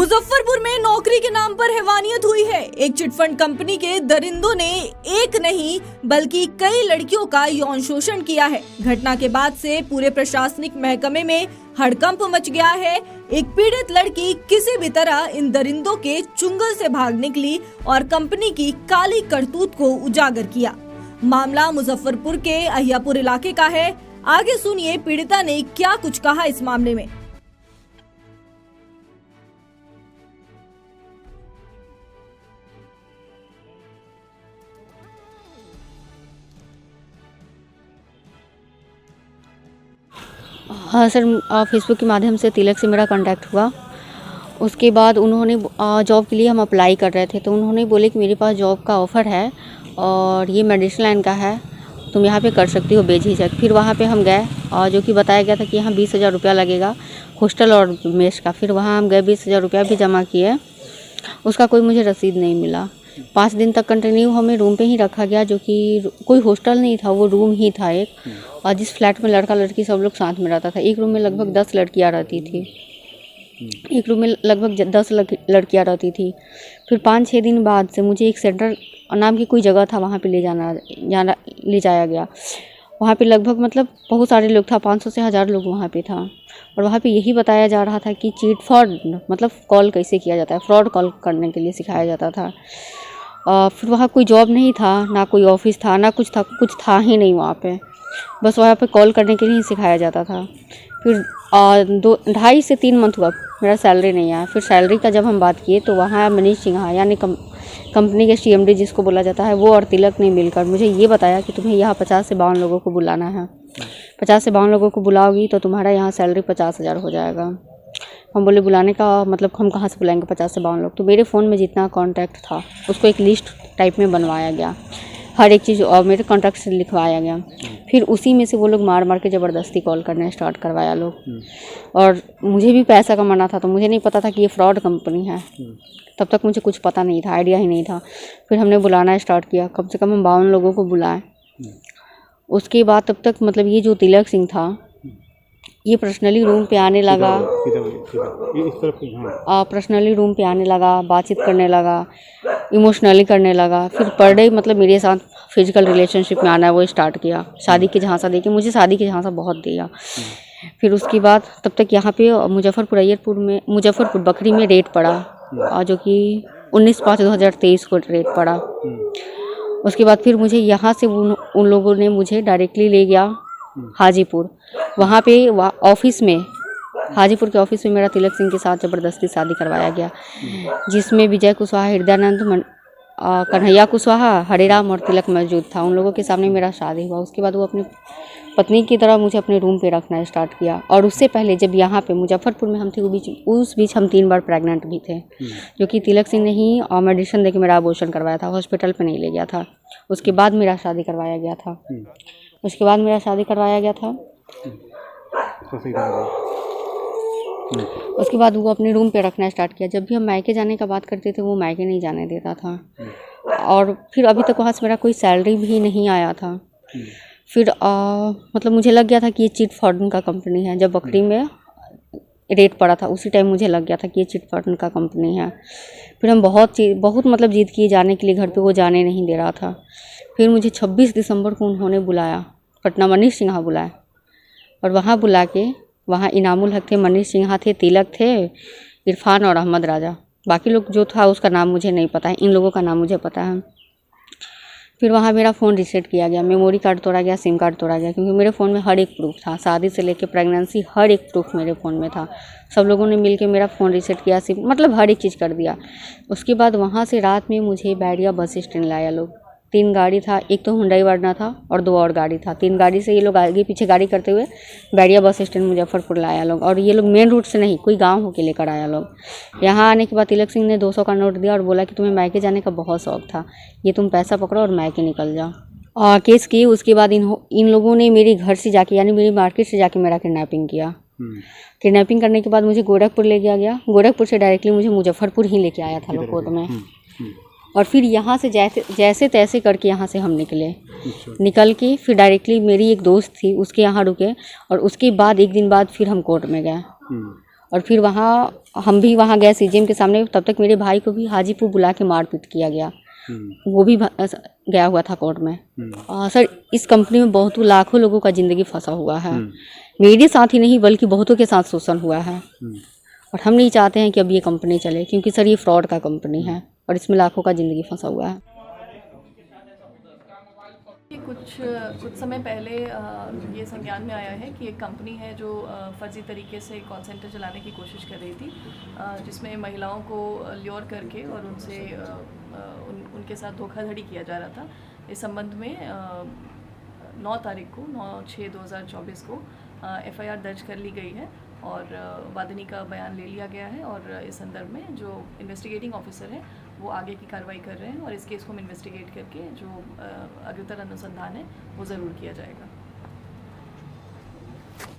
मुजफ्फरपुर में नौकरी के नाम पर हैवानियत हुई है। एक चिटफंड कंपनी के दरिंदों ने एक नहीं बल्कि कई लड़कियों का यौन शोषण किया है। घटना के बाद से पूरे प्रशासनिक महकमे में हड़कंप मच गया है। एक पीड़ित लड़की किसी भी तरह इन दरिंदों के चुंगल से भाग निकली और कंपनी की काली करतूत को उजागर किया। मामला मुजफ्फरपुर के अहियापुर इलाके का है। आगे सुनिए पीड़िता ने क्या कुछ कहा इस मामले में। हाँ सर, फेसबुक के माध्यम से तिलक से मेरा कांटेक्ट हुआ। उसके बाद उन्होंने जॉब के लिए हम अप्लाई कर रहे थे, तो उन्होंने बोले कि मेरे पास जॉब का ऑफ़र है और ये मेडिसिन लाइन का है, तुम यहाँ पे कर सकती हो बेझिझक। फिर वहाँ पे हम गए और जो कि बताया गया था कि यहाँ 20,000 रुपया लगेगा हॉस्टल और मेस का। फिर वहाँ हम गए, 20,000 रुपया भी जमा किए, उसका कोई मुझे रसीद नहीं मिला। 5 दिन तक कंटिन्यू हमें रूम पे ही रखा गया, जो कि कोई हॉस्टल नहीं था, वो रूम ही था एक। और जिस फ्लैट में लड़का लड़की सब लोग साथ में रहता था, एक रूम में लगभग 10 लड़कियां रहती थी। एक रूम में लगभग 10 लड़कियां रहती थी। फिर 5-6 दिन बाद से मुझे एक सेंटर नाम की कोई जगह था, वहाँ पे ले जाया गया। वहाँ पे लगभग मतलब बहुत सारे लोग था, 500 से 1000 लोग वहाँ पे था। और वहाँ पे यही बताया जा रहा था कि चीट फ्रॉड मतलब कॉल कैसे किया जाता है, फ्रॉड कॉल करने के लिए सिखाया जाता था। फिर वहाँ कोई जॉब नहीं था, ना कोई ऑफिस था, ना कुछ था ही नहीं वहाँ पे। बस वहाँ पे कॉल करने के लिए ही सिखाया जाता था। फिर 2-2.5 से 3 मंथ हुआ, मेरा सैलरी नहीं आया। फिर सैलरी का जब हम बात किए तो वहाँ मनीष सिन्हा यानी कंपनी के CMD जिसको बोला जाता है, वो और तिलक ने मिलकर मुझे ये बताया कि तुम्हें यहाँ 50 से 52 लोगों को बुलाना है। 50 से 52 लोगों को बुलाओगी तो तुम्हारा यहाँ सैलरी 50,000 हो जाएगा। हम बोले बुलाने का मतलब हम कहाँ से बुलाएंगे 50 से 52 लोग। तो मेरे फ़ोन में जितना कॉन्टैक्ट था उसको एक लिस्ट टाइप में बनवाया गया, हर एक चीज़ और मेरे कॉन्टैक्ट से लिखवाया गया। फिर उसी में से वो लोग मार के ज़बरदस्ती कॉल करने स्टार्ट करवाया लोग। और मुझे भी पैसा कमाना था, तो मुझे नहीं पता था कि ये फ्रॉड कंपनी है। तब तक मुझे कुछ पता नहीं था, आइडिया ही नहीं था। फिर हमने बुलाना स्टार्ट किया, कम से कम हम 52 लोगों को बुलाए। उसके बाद तब तक मतलब ये जो तिलक सिंह था, ये पर्सनली रूम पे आने लगा, पर्सनली रूम पे आने लगा, बातचीत करने लगा, इमोशनली करने लगा। फिर पर डे मतलब मेरे साथ फिजिकल रिलेशनशिप में आना वो स्टार्ट किया। शादी की झांसा देके मुझे शादी की झांसा बहुत दिया। फिर उसके बाद तब तक यहाँ पे मुजफ्फरपुर बकरी में रेट पड़ा, जो कि 19/5/2023 को रेट पड़ा। उसके बाद फिर मुझे यहाँ से उन लोगों ने मुझे डायरेक्टली ले गया हाजीपुर। वहाँ पे ऑफिस में, हाजीपुर के ऑफिस में मेरा तिलक सिंह के साथ ज़बरदस्ती शादी करवाया गया, जिसमें विजय कुशवाहा, हृदयानंद, कन्हैया कुशवाहा, हरिराम और तिलक मौजूद था। उन लोगों के सामने मेरा शादी हुआ। उसके बाद वो अपनी पत्नी की तरह मुझे अपने रूम पे रखना स्टार्ट किया। और उससे पहले जब यहाँ पे मुजफ्फरपुर में हम थे, उस बीच हम 3 बार प्रेग्नेंट भी थे, जो कि तिलक सिंह ने ही मेडिसिन देके मेरा अबॉर्शन करवाया था, हॉस्पिटल पे नहीं ले गया था। उसके बाद मेरा शादी करवाया गया था। उसके बाद वो अपने रूम पे रखना स्टार्ट किया। जब भी हम मायके जाने का बात करते थे, वो मायके नहीं जाने देता था। और फिर अभी तक वहाँ से मेरा कोई सैलरी भी नहीं आया था। फिर मतलब मुझे लग गया था कि ये चिट फंड का कंपनी है। जब बकरी में रेट पड़ा था उसी टाइम मुझे लग गया था कि ये चिट फंड का कंपनी है। फिर हम बहुत मतलब जिद किए जाने के लिए घर पे, वो जाने नहीं दे रहा था। फिर मुझे 26 दिसंबर को उन्होंने बुलाया, पटना मनीष सिन्हा बुलाया। और वहाँ बुला के, वहाँ इनामुल हक थे, मनीष सिन्हा थे, तिलक थे, इरफान और अहमद राजा। बाकी लोग जो था उसका नाम मुझे नहीं पता है, इन लोगों का नाम मुझे पता है। फिर वहाँ मेरा फ़ोन रीसेट किया गया, मेमोरी कार्ड तोड़ा गया, सिम कार्ड तोड़ा गया, क्योंकि मेरे फ़ोन में हर एक प्रूफ था, शादी से लेकर प्रेगनेंसी हर एक प्रूफ मेरे फ़ोन में था। सब लोगों ने मिलकर मेरा फ़ोन रीसेट किया, सिम मतलब हर एक चीज़ कर दिया। उसके बाद वहाँ से रात में मुझे बैरिया बस स्टैंड लाया लोग। 3 गाड़ी था, एक तो हुंडई वर्ना था और 2 और गाड़ी था। 3 गाड़ी से ये लोग आगे पीछे गाड़ी करते हुए बैरिया बस स्टैंड मुजफ्फरपुर लाया लोग। और ये लोग मेन रूट से नहीं, कोई गांव होके लेकर आया लोग। यहाँ आने के बाद तिलक सिंह ने 200 का नोट दिया और बोला कि तुम्हें मायके जाने का बहुत शौक था, ये तुम पैसा पकड़ो और मायके निकल जाओ। केस किए। उसके बाद इन लोगों ने मेरे घर से जाके, यानी मेरी मार्केट से जाके मेरा किडनैपिंग किया। किडनैपिंग करने के बाद मुझे गोरखपुर ले गया। गोरखपुर से डायरेक्टली मुझे मुजफ्फरपुर ही लेके आया था लोग कोर्ट में। और फिर यहाँ से जैसे तैसे करके यहाँ से हम निकल के फिर डायरेक्टली मेरी एक दोस्त थी उसके यहाँ रुके। और उसके बाद 1 दिन बाद फिर हम कोर्ट में गए। और फिर वहाँ हम भी वहाँ गए सीजीएम के सामने, तब तक मेरे भाई को भी हाजीपुर बुला के मारपीट किया गया। वो भी गया हुआ था कोर्ट में। सर, इस कंपनी में बहुत लाखों लोगों का ज़िंदगी फंसा हुआ है। मेरे साथ ही नहीं बल्कि बहुतों के साथ शोषण हुआ है, और हम नहीं चाहते हैं कि अब ये कंपनी चले, क्योंकि सर ये फ्रॉड का कंपनी है और इसमें लाखों का ज़िंदगी फंसा हुआ है। कुछ समय पहले ये संज्ञान में आया है कि एक कंपनी है जो फर्जी तरीके से कॉल सेंटर चलाने की कोशिश कर रही थी, जिसमें महिलाओं को ल्योर करके और उनसे उनके साथ धोखाधड़ी किया जा रहा था। इस संबंध में 9 तारीख को 9/6/2024 को FIR दर्ज कर ली गई है और वादिनी का बयान ले लिया गया है, और इस संदर्भ में जो इन्वेस्टिगेटिंग ऑफिसर है वो आगे की कार्रवाई कर रहे हैं, और इस केस को हम इन्वेस्टिगेट करके जो अग्रतर अनुसंधान है वो ज़रूर किया जाएगा।